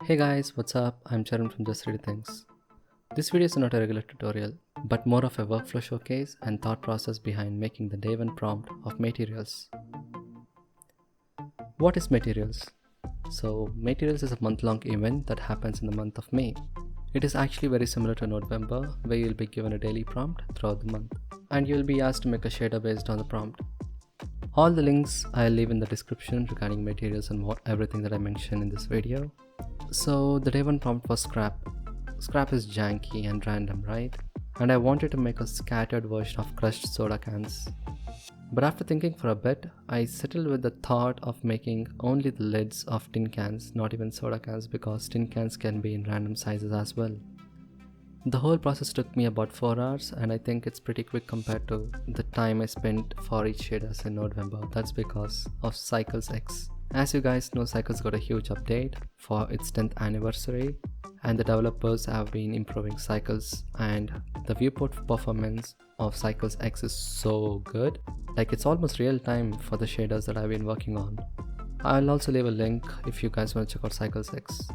Hey guys, what's up? I'm Charan from Just Ready Things. This video is not a regular tutorial, but more of a workflow showcase and thought process behind making the day one prompt of Mayterials. What is Mayterials? So, Mayterials is a month-long event that happens in the month of May. It is actually very similar to November, where you'll be given a daily prompt throughout the month, and you'll be asked to make a shader based on the prompt. All the links I'll leave in the description regarding Mayterials and everything that I mentioned in this video. So the day one prompt was scrap. Scrap is janky and random, right? And I wanted to make a scattered version of crushed soda cans. But after thinking for a bit, I settled with the thought of making only the lids of tin cans, not even soda cans, because tin cans can be in random sizes as well. The whole process took me about 4 hours, and I think it's pretty quick compared to the time I spent for each shaders in November. That's because of Cycles X. As you guys know, Cycles got a huge update for its 10th anniversary, and the developers have been improving Cycles, and the viewport performance of Cycles X is so good. Like, it's almost real time for the shaders that I've been working on. I'll also leave a link if you guys want to check out Cycles X.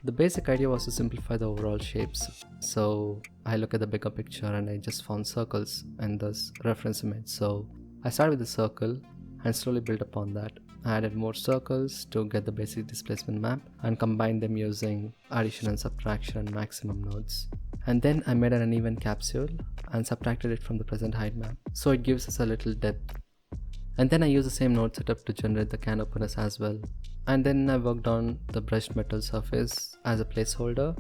The basic idea was to simplify the overall shapes. So I look at the bigger picture and I just found circles in this reference image. So I started with the circle and slowly built upon that. I added more circles to get the basic displacement map and combined them using addition and subtraction and maximum nodes. And then I made an uneven capsule and subtracted it from the present height map, so it gives us a little depth. And then I used the same node setup to generate the can openers as well. And then I worked on the brushed metal surface as a placeholder.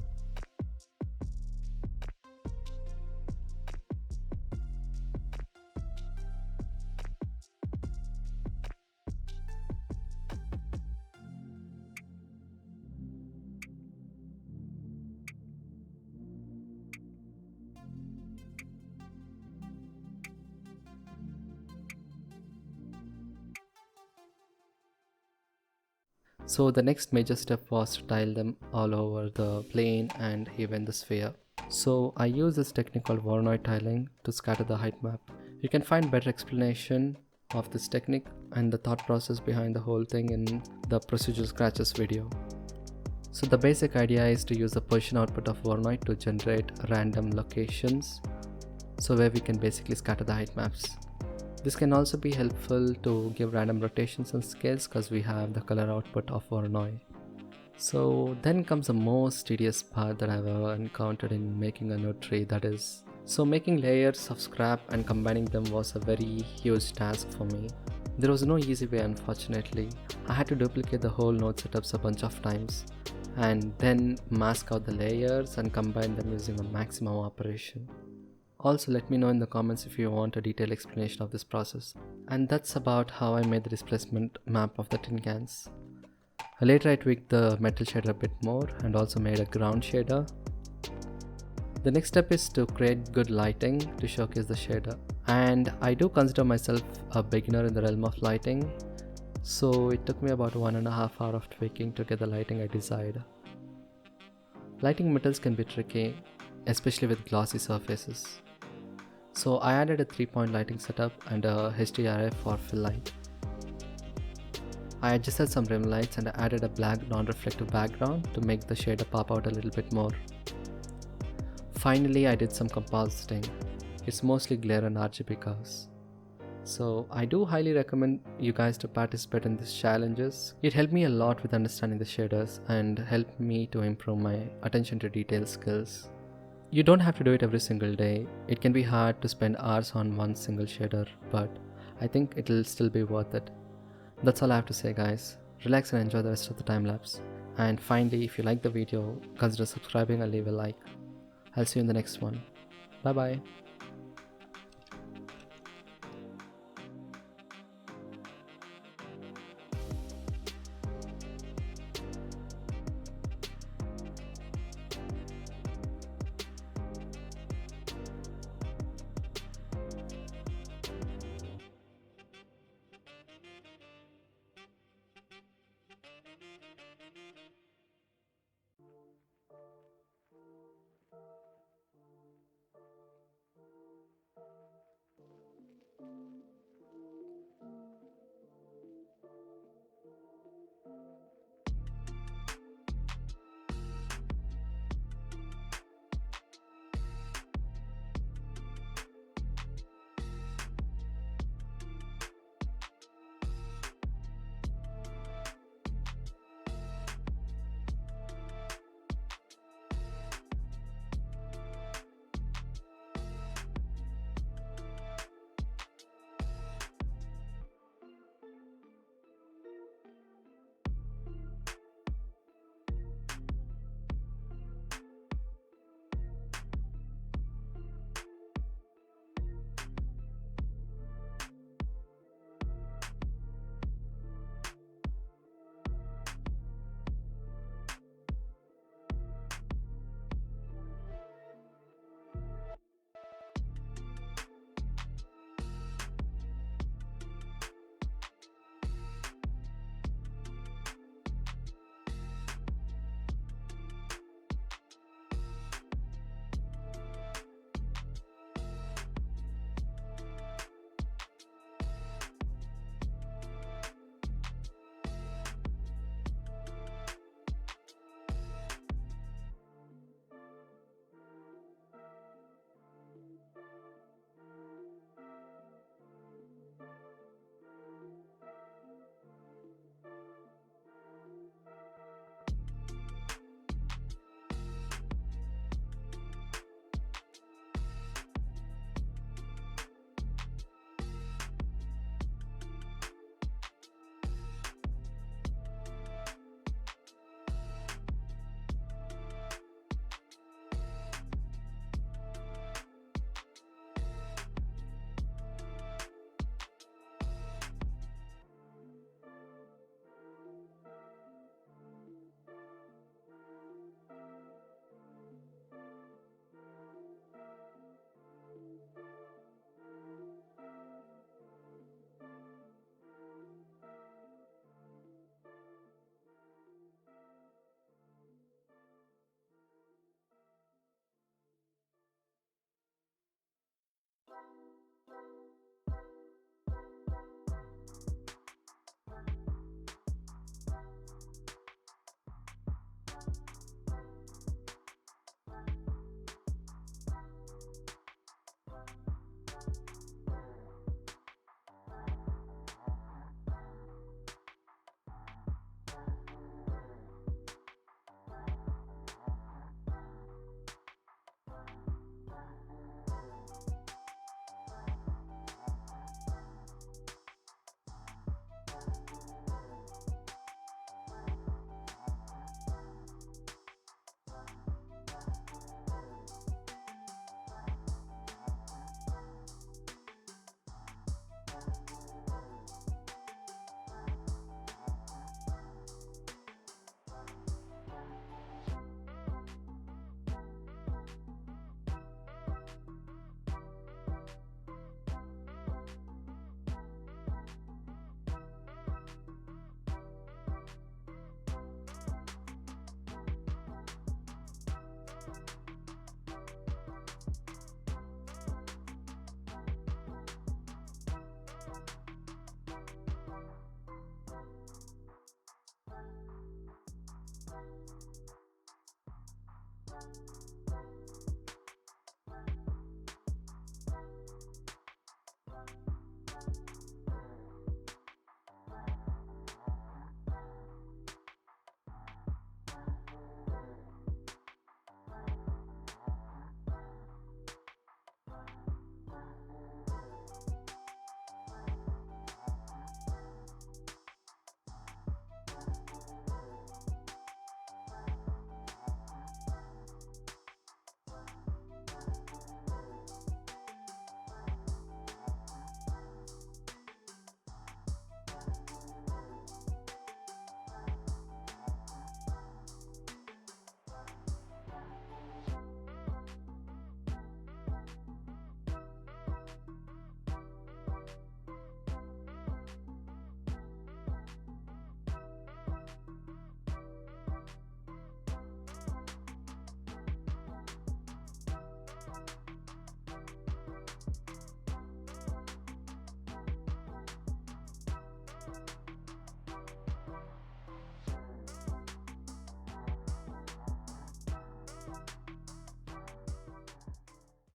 So the next major step was to tile them all over the plane and even the sphere. So I use this technique called Voronoi tiling to scatter the height map. You can find better explanation of this technique and the thought process behind the whole thing in the Procedural scratches video. So the basic idea is to use the position output of Voronoi to generate random locations, so where we can basically scatter the height maps. This can also be helpful to give random rotations and scales because we have the color output of Voronoi. So then comes the most tedious part that I've ever encountered in making a node tree, that is. So making layers of scrap and combining them was a very huge task for me. There was no easy way, unfortunately. I had to duplicate the whole node setups a bunch of times and then mask out the layers and combine them using a maximum operation. Also, let me know in the comments if you want a detailed explanation of this process. And that's about how I made the displacement map of the tin cans. Later I tweaked the metal shader a bit more and also made a ground shader. The next step is to create good lighting to showcase the shader. And I do consider myself a beginner in the realm of lighting, so it took me about 1.5 hours of tweaking to get the lighting I desired. Lighting metals can be tricky, especially with glossy surfaces. So I added a 3-point lighting setup and a HDRI for fill light. I adjusted some rim lights and I added a black non-reflective background to make the shader pop out a little bit more. Finally, I did some compositing. It's mostly glare and RGB colors. So I do highly recommend you guys to participate in these challenges. It helped me a lot with understanding the shaders and helped me to improve my attention to detail skills. You don't have to do it every single day. It can be hard to spend hours on one single shader, but I think it'll still be worth it. That's all I have to say, guys. Relax and enjoy the rest of the time lapse. And finally, if you like the video, consider subscribing and leave a like. I'll see you in the next one. Bye bye.